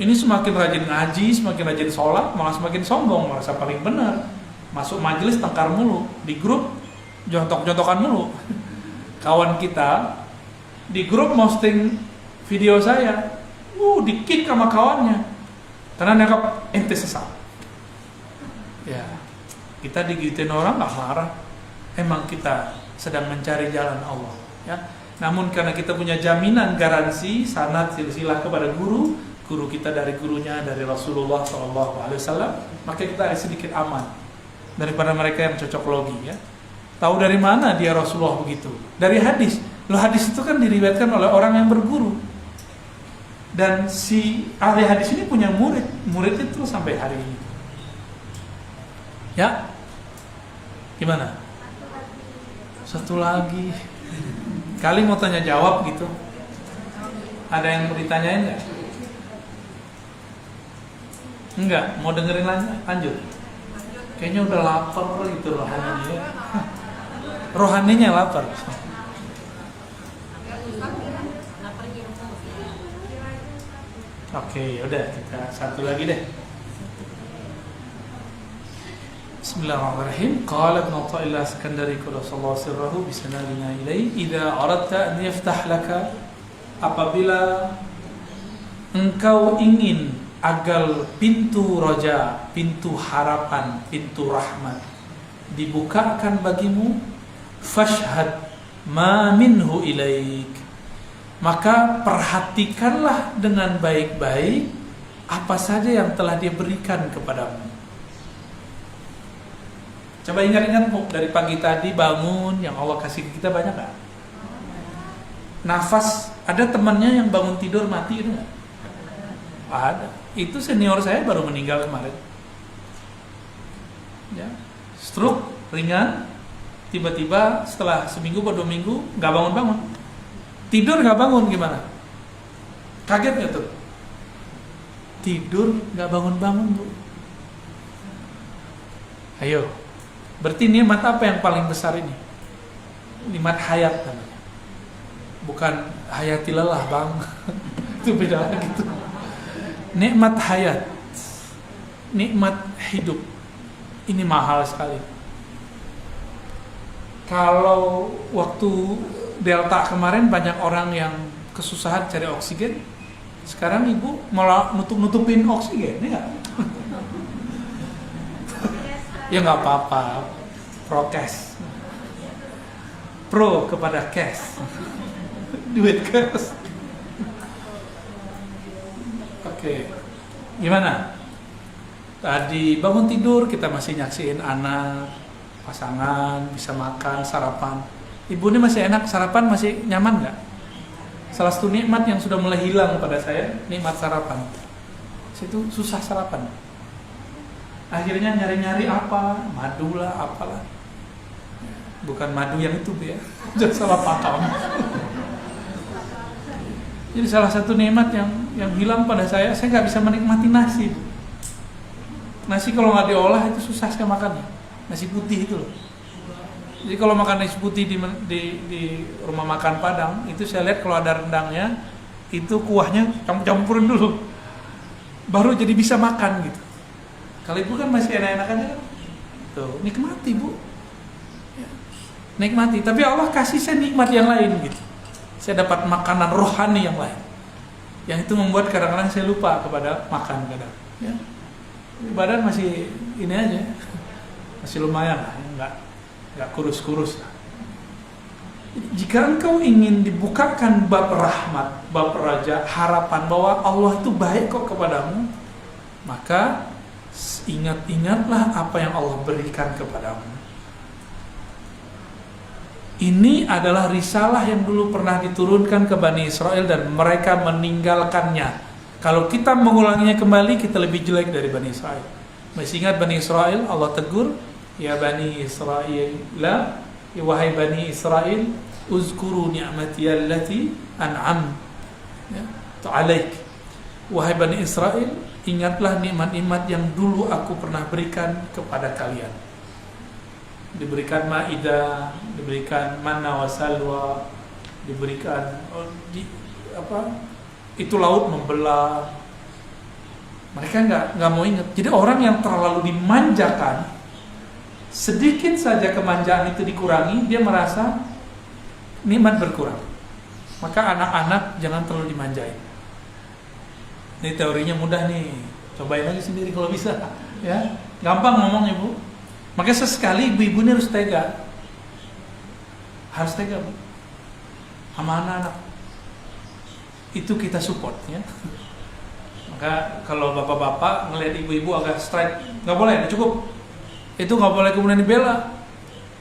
Ini semakin rajin ngaji, semakin rajin sholat, malah semakin sombong, merasa paling benar. Masuk majelis tengkar mulu, di grup jontok-jontokan mulu. Kawan kita di grup posting video saya, di kick sama kawannya, karena dianggap ente sesat. Ya, kita digituin orang nggak marah. Emang kita sedang mencari jalan Allah. Ya, namun karena kita punya jaminan, garansi, sanad, silsilah kepada guru kita dari gurunya, dari Rasulullah SAW, maka kita ada sedikit aman daripada mereka yang cocok logi. Ya, tahu dari mana dia Rasulullah begitu? Dari hadis. Loh, hadis itu kan diriwayatkan oleh orang yang berguru. Dan si ahli hadis ini punya murid itu sampai hari ini. Ya, gimana? Satu lagi. Kali mau tanya jawab gitu. Ada yang mau ditanyain nggak? Enggak, mau dengerin lanjut. Kayaknya udah lapar gitu rohaninya. Rohaninya lapar. Oke, udah kita satu lagi deh. Bismillahirrahmanirrahim. Qala Ibnu Athaillah Sekandari qala sallallahu sirrahu bi sanadina ilai idza aradta an yaftah laka, apabila engkau ingin agar pintu roja, pintu harapan, pintu rahmat dibukakan bagimu, fashhad ma minhu ilaik, maka perhatikanlah dengan baik-baik apa saja yang telah dia berikan kepadamu. Coba ingat-ingat dari pagi tadi bangun, yang Allah kasih ke kita banyak gak? Nafas, ada temannya yang bangun tidur mati itu gak? Ada. Itu senior saya baru meninggal kemarin. Ya, stroke ringan, tiba-tiba setelah seminggu atau 2 minggu gak bangun-bangun. Tidur gak bangun gimana? Kaget gak tuh? Tidur gak bangun-bangun, Bu. Ayo, berarti nikmat apa yang paling besar ini? Nikmat hayat namanya. Bukan hayati lelah, Bang. Itu beda lagi gitu. Nikmat hayat, nikmat hidup. Ini mahal sekali. Kalau waktu Delta kemarin banyak orang yang kesusahan cari oksigen. Sekarang ibu malah nutupin oksigen, ya? Ya nggak apa-apa, prokes, pro kepada cash, duit cash. Oke, gimana? Tadi bangun tidur kita masih nyaksiin anak, pasangan bisa makan, sarapan. Ibu ini masih enak, sarapan masih nyaman nggak? Salah satu nikmat yang sudah mulai hilang pada saya, nikmat sarapan. Situ susah sarapan. Akhirnya nyari-nyari apa, madu lah, apalah. Bukan madu yang itu, ya. Jangan salah paham. Jadi salah satu nikmat yang hilang pada saya nggak bisa menikmati nasi. Nasi kalau nggak diolah itu susah sekali makannya. Nasi putih itu loh. Jadi kalau makan nasi putih di rumah makan Padang, itu saya lihat kalau ada rendangnya, itu kuahnya kamu campurin dulu, baru jadi bisa makan gitu. Kalau ibu kan masih enak-enak aja kan, tuh nikmati Bu, ya. Nikmati. Tapi Allah kasih saya nikmat yang lain gitu. Saya dapat makanan rohani yang lain, yang itu membuat kadang-kadang saya lupa kepada makan kadang. Ya. Badan masih ini aja, masih lumayan lah, nggak kurus-kurus lah. Jika engkau ingin dibukakan bab rahmat, bab raja, harapan bahwa Allah itu baik kok kepadamu, maka ingat-ingatlah apa yang Allah berikan kepadamu. Ini adalah risalah yang dulu pernah diturunkan ke Bani Israel dan mereka meninggalkannya. Kalau kita mengulanginya kembali, kita lebih jelek dari Bani Israel. Masih ingat Bani Israel? Allah tegur, ya Bani Israel, la, ya wahai Bani Israel, uzkuru ni'mati allati an'am ya, alaik. Wahai Bani Israel, ingatlah nikmat-nikmat yang dulu aku pernah berikan kepada kalian. Diberikan Maidah, diberikan manna wa salwa, diberikan itu laut membelah. Mereka nggak mau ingat. Jadi orang yang terlalu dimanjakan, sedikit saja kemanjaan itu dikurangi, dia merasa nikmat berkurang. Maka anak-anak jangan terlalu dimanjain. Ini teorinya mudah nih, cobain aja sendiri kalau bisa, ya. Gampang ngomongnya Bu. Makanya sesekali ibu-ibu ini harus tega, Bu, sama anak-anak. Itu kita support, ya. Maka kalau bapak-bapak ngelihat ibu-ibu agak strike, nggak boleh, cukup. Itu nggak boleh kemudian dibela,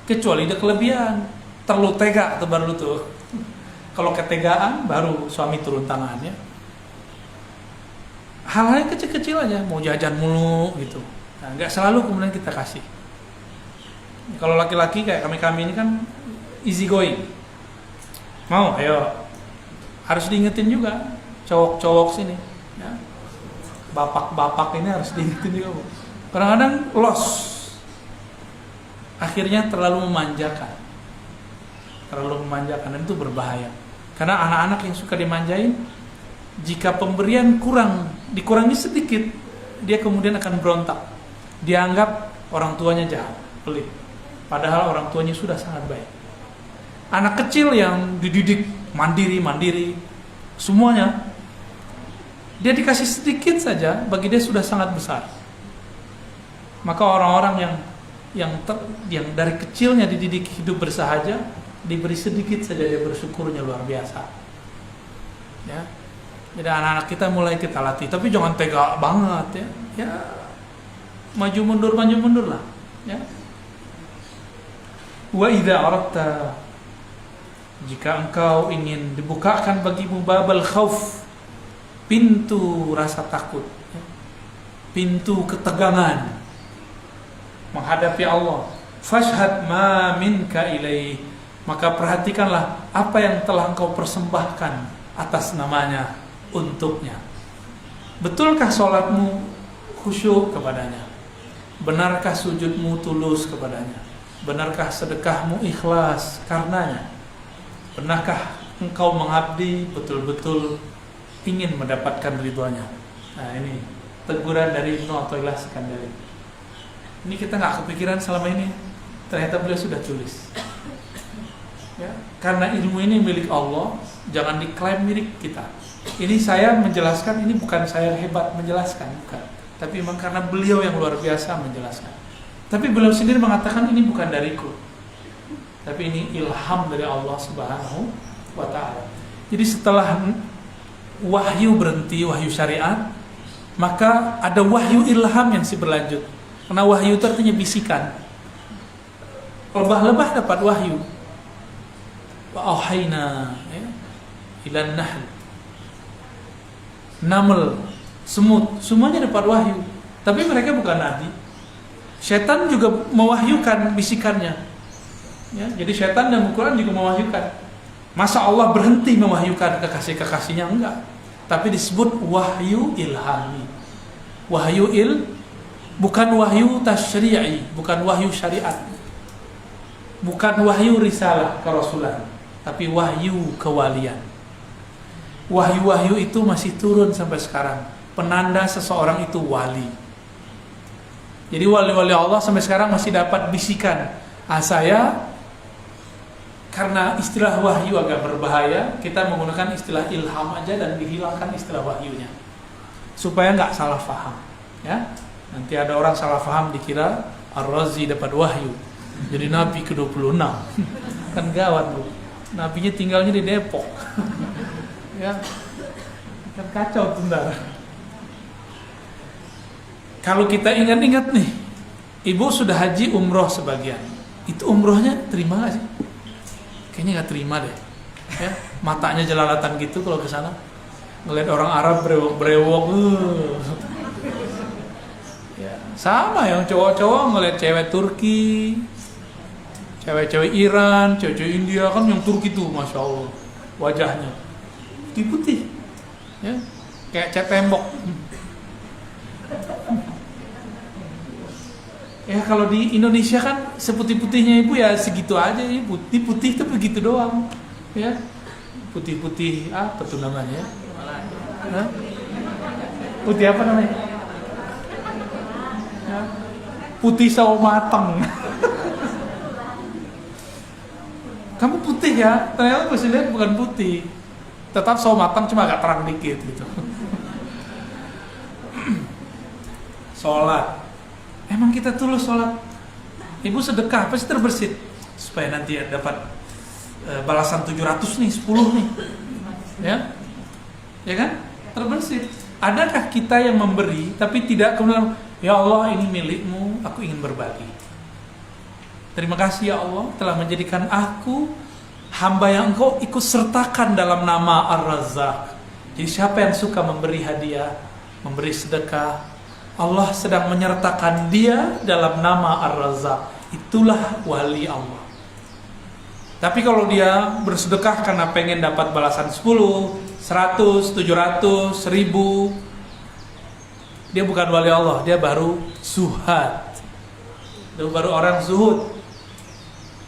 kecuali ada kelebihan, terlalu tega atau baru tuh. Kalau ketegaan baru suami turun tangannya. Hal-hal yang kecil-kecil aja, mau jajan mulu gitu. Nah, nggak selalu kemudian kita kasih. Kalau laki-laki kayak kami ini kan easy going. Mau, ayo. Harus diingetin juga cowok-cowok sini, ya. Bapak-bapak ini harus diingetin juga, Bu. Kadang-kadang lost. Akhirnya terlalu memanjakan. Dan itu berbahaya. Karena anak-anak yang suka dimanjain, jika pemberian dikurangi sedikit, dia kemudian akan berontak. Dianggap orang tuanya jahat, pelit. Padahal orang tuanya sudah sangat baik. Anak kecil yang dididik mandiri, semuanya, dia dikasih sedikit saja, bagi dia sudah sangat besar. Maka orang-orang yang dari kecilnya dididik hidup bersahaja, diberi sedikit saja dia bersyukurnya luar biasa. Ya. Jadi anak-anak kita mulai kita latih, tapi jangan tega banget, ya. Ya, maju mundur lah, ya. Wa idza aradta, jika engkau ingin dibukakan bagimu babal khauf, pintu rasa takut, ya. Pintu ketegangan menghadapi Allah, fashhad ma minka ilaih, maka perhatikanlah apa yang telah engkau persembahkan atas namanya untuknya. Betulkah sholatmu khusyuk kepadanya? Benarkah sujudmu tulus kepadanya? Benarkah sedekahmu ikhlas karenanya? Benarkah engkau mengabdi betul-betul ingin mendapatkan ridhonya? Nah, ini teguran dari Ibnu Athaillah Sekandari. Ini kita nggak kepikiran selama ini, ternyata beliau sudah tulis. Ya, karena ilmu ini milik Allah, jangan diklaim milik kita. Ini saya menjelaskan, ini bukan saya hebat menjelaskan, bukan. Tapi memang karena beliau yang luar biasa menjelaskan. Tapi beliau sendiri mengatakan ini bukan dariku, tapi ini ilham dari Allah Subhanahu wa Ta'ala. Jadi setelah wahyu berhenti, wahyu syariat, maka ada wahyu ilham yang berlanjut. Karena wahyu itu artinya bisikan. Lebah-lebah dapat wahyu. Wa auhayna, ya, ilan nahl, naml, semut, semuanya dapat wahyu. Tapi mereka bukan nabi. Setan juga mewahyukan bisikannya, ya, jadi setan dan Al-Quran juga mewahyukan. Masa Allah berhenti mewahyukan kekasih-kekasihnya? Enggak. Tapi disebut wahyu ilhami. Bukan wahyu tasyri'i, bukan wahyu syariat, bukan wahyu risalah kerasulan, tapi wahyu kewalian. Wahyu-wahyu itu masih turun sampai sekarang, penanda seseorang itu wali. Jadi wali-wali Allah sampai sekarang masih dapat bisikan. Saya, karena istilah wahyu agak berbahaya, kita menggunakan istilah ilham aja dan dihilangkan istilah wahyunya, supaya nggak salah paham, ya. Nanti ada orang salah paham dikira Ar-Razi dapat wahyu jadi Nabi ke-26. Kan gawat, Bu. Nabinya tinggalnya di Depok. Ya. Kan kacau tundar. Kalau kita ingat-ingat nih, Ibu sudah haji umroh sebagian. Itu umrohnya terima gak sih? Kayaknya gak terima deh. Ya, matanya jelalatan gitu kalau ke sana. Ngeliat orang Arab brewok-brewok. Sama yang cowok-cowok ngeliat cewek Turki, cewek-cewek Iran, cewek-cewek India, kan yang Turki tuh, Masya Allah, wajahnya putih-putih, ya, kayak cat tembok. Ya kalau di Indonesia kan seputih-putihnya Ibu ya segitu aja, ya, putih-putih tapi begitu doang, ya, putih-putih apa tuh namanya? Hah? Putih apa namanya? Putih sawo matang. Kamu putih ya, ternyata gue lihat bukan putih, tetap sawo matang cuma agak terang dikit gitu. Sholat, emang kita tulus sholat. Ibu sedekah pasti terbersit supaya nanti dapat balasan 700 nih, 10 nih, ya kan? Terbersit. Adakah kita yang memberi tapi tidak kemudian, ya Allah ini milikmu, aku ingin berbagi. Terima kasih ya Allah telah menjadikan aku hamba yang engkau ikut sertakan dalam nama Ar-Razzaq. Jadi siapa yang suka memberi hadiah, memberi sedekah, Allah sedang menyertakan dia dalam nama Ar-Razzaq. Itulah wali Allah. Tapi kalau dia bersedekah karena pengen dapat balasan 10, 100, 700, 1000, dia bukan wali Allah, dia baru zuhad. Dia baru orang zuhud.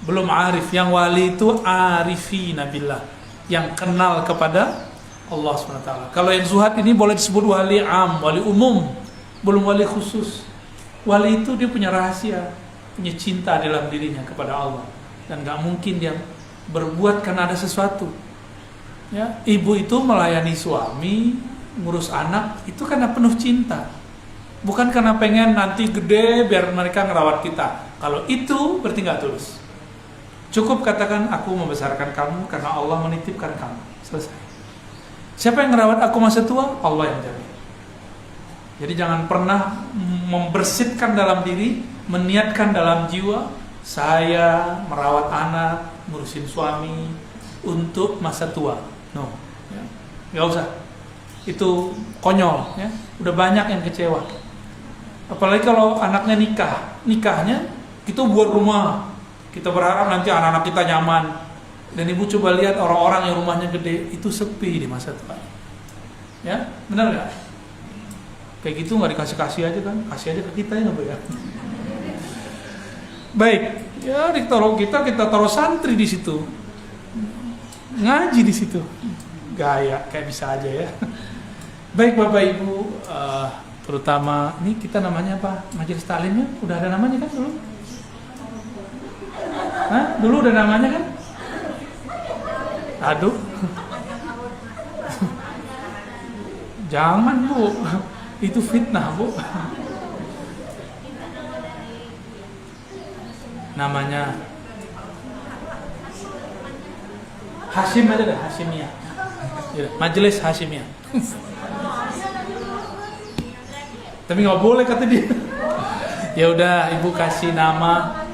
Belum arif. Yang wali itu arifi nabillah, yang kenal kepada Allah SWT. Kalau yang zuhad ini boleh disebut wali am, wali umum, belum wali khusus. Wali itu dia punya rahasia, punya cinta dalam dirinya kepada Allah, dan gak mungkin dia berbuat karena ada sesuatu. Ya, ibu itu melayani suami, ngurus anak itu karena penuh cinta, bukan karena pengen nanti gede biar mereka ngerawat kita. Kalau itu berarti gak tulus. Cukup katakan aku membesarkan kamu karena Allah menitipkan kamu, selesai. Siapa yang ngerawat aku masa tua? Allah yang jaga. Jadi jangan pernah membersihkan dalam diri, meniatkan dalam jiwa, saya merawat anak, ngurusin suami untuk masa tua. No, ya. Gak usah. Itu konyol, ya. Udah banyak yang kecewa. Apalagi kalau anaknya nikahnya kita buat rumah, kita berharap nanti anak-anak kita nyaman. Dan ibu coba lihat orang-orang yang rumahnya gede itu sepi di masa tua. Ya, benar nggak? Kayak gitu nggak dikasih aja kan? Kasih aja ke kita ya, Bu ya. Baik, ya kita taruh santri di situ, ngaji di situ, gaya kayak bisa aja ya. Baik Bapak Ibu, terutama ini kita namanya apa? Majelis Taklimnya udah ada namanya kan dulu? Hah? Dulu udah namanya kan? Aduh, jangan Bu, itu fitnah Bu. Namanya Hashim aja deh, Hashimiyah. Majelis Hashimiyah. Tapi nggak boleh kata dia. Ya udah, ibu kasih nama.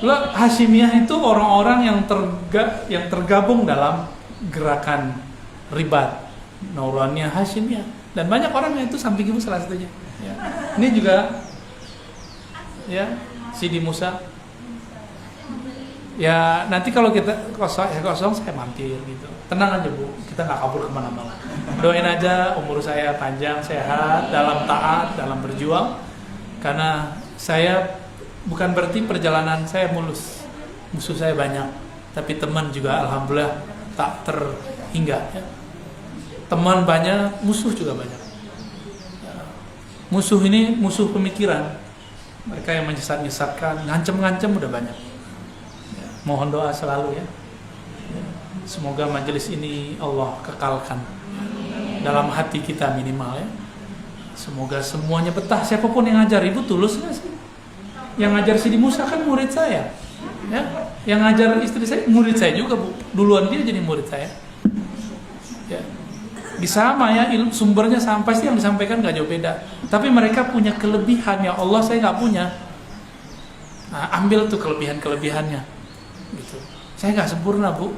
Lo Hashimiyah itu orang-orang yang tergabung dalam gerakan Ribat Nauraniyah Hashimiyah, dan banyak orang yang itu samping ibu salah satunya. Ya. Ini juga ya Sidi Musa. Ya nanti kalau kita kosong saya mampir gitu. Tenang aja Bu, kita nggak kabur kemana-mana. Doain aja umur saya panjang, sehat, dalam taat, dalam berjuang. Karena saya bukan berarti perjalanan saya mulus. Musuh saya banyak, tapi teman juga alhamdulillah tak terhingga. Ya. Teman banyak, musuh juga banyak. Ya. Musuh ini musuh pemikiran. Mereka yang menyesat-nyesatkan, ngancem-ngancem udah banyak. Ya. Mohon doa selalu ya. Semoga majelis ini Allah kekalkan dalam hati kita minimal ya. Semoga semuanya betah. Siapapun yang ngajar, ibu tulus nggak sih? Yang ngajar Sidi Musa kan murid saya, ya. Yang ngajar istri saya murid saya juga Bu. Duluan dia jadi murid saya. Ya. Sama ya, sumbernya sama, pasti yang disampaikan nggak jauh beda. Tapi mereka punya kelebihan ya Allah saya nggak punya. Nah, ambil tuh kelebihannya, gitu. Saya nggak sempurna Bu.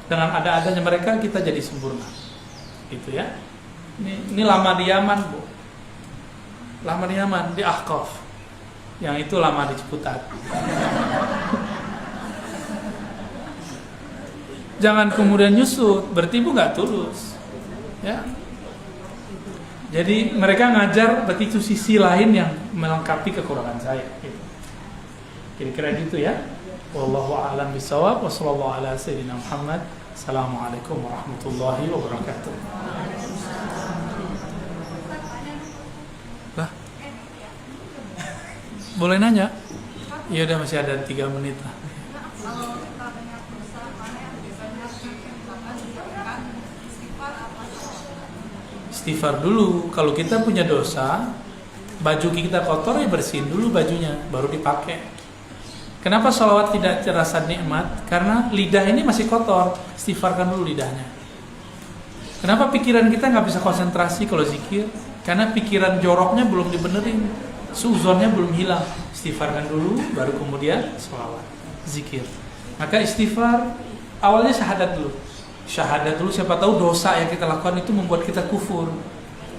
Dengan ada-adanya mereka kita jadi sempurna, gitu ya. Ini lama di Yaman Bu, lama di Yaman di Ahqaf, yang itu lama di Ciputat. Jangan kemudian nyusut, berarti ibu nggak tulus, ya. Jadi mereka ngajar, berarti itu sisi lain yang melengkapi kekurangan saya. Gitu. Kira-kira gitu ya. Wallahu a'lam bishawab. Wassallallahu ala sayyidina Muhammad. Assalamualaikum warahmatullahi wabarakatuh. Lah, boleh nanya? Ya udah, masih ada 3 menit lah. Istighfar dulu. Kalau kita punya dosa, baju kita kotor ya bersihin dulu bajunya, baru dipakai. Kenapa sholawat tidak terasa nikmat? Karena lidah ini masih kotor. Istighfarkan dulu lidahnya. Kenapa pikiran kita nggak bisa konsentrasi kalau zikir? Karena pikiran joroknya belum dibenerin, suzonnya belum hilang. Istighfarkan dulu, baru kemudian sholawat, zikir. Maka istighfar awalnya syahadat dulu. Syahadat dulu, siapa tahu dosa yang kita lakukan itu membuat kita kufur.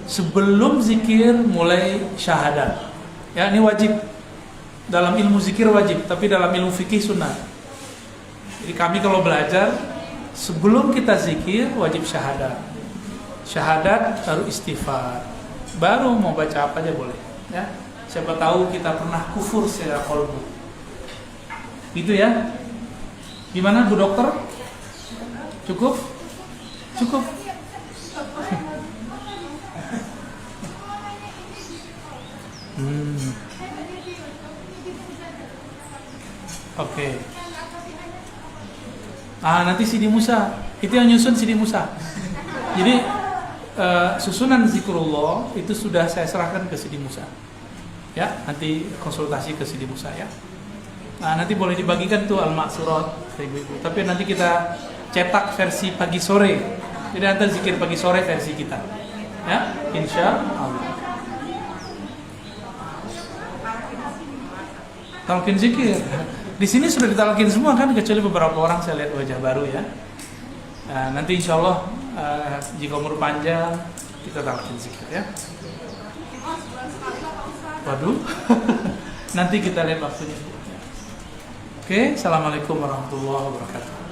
Sebelum zikir mulai syahadat. Ya, ini wajib. Dalam ilmu zikir wajib, tapi dalam ilmu fikih sunnah. Jadi kami kalau belajar, sebelum kita zikir wajib syahadat. Syahadat baru istighfar. Baru mau baca apa aja boleh, ya. Siapa tahu kita pernah kufur secara qalbu. Gitu ya. Gimana Bu Dokter? Cukup? Cukup. Oke. Nanti Sidi Musa. Itu yang nyusun Sidi Musa. Jadi susunan zikrullah itu sudah saya serahkan ke Sidi Musa. Ya, nanti konsultasi ke Sidi Musa ya. Nanti boleh dibagikan tuh al-maksurat ke ibu-ibu. Tapi nanti kita cetak versi pagi sore. Jadi nanti zikir pagi sore versi kita. Ya, insya Allah. Talqin zikir. Di sini sudah ditalqin semua kan, kecuali beberapa orang saya lihat wajah baru ya. Nanti insya Allah jika umur panjang kita talqin zikir ya. Waduh. Nanti kita lihat waktunya. Oke, assalamualaikum warahmatullahi wabarakatuh.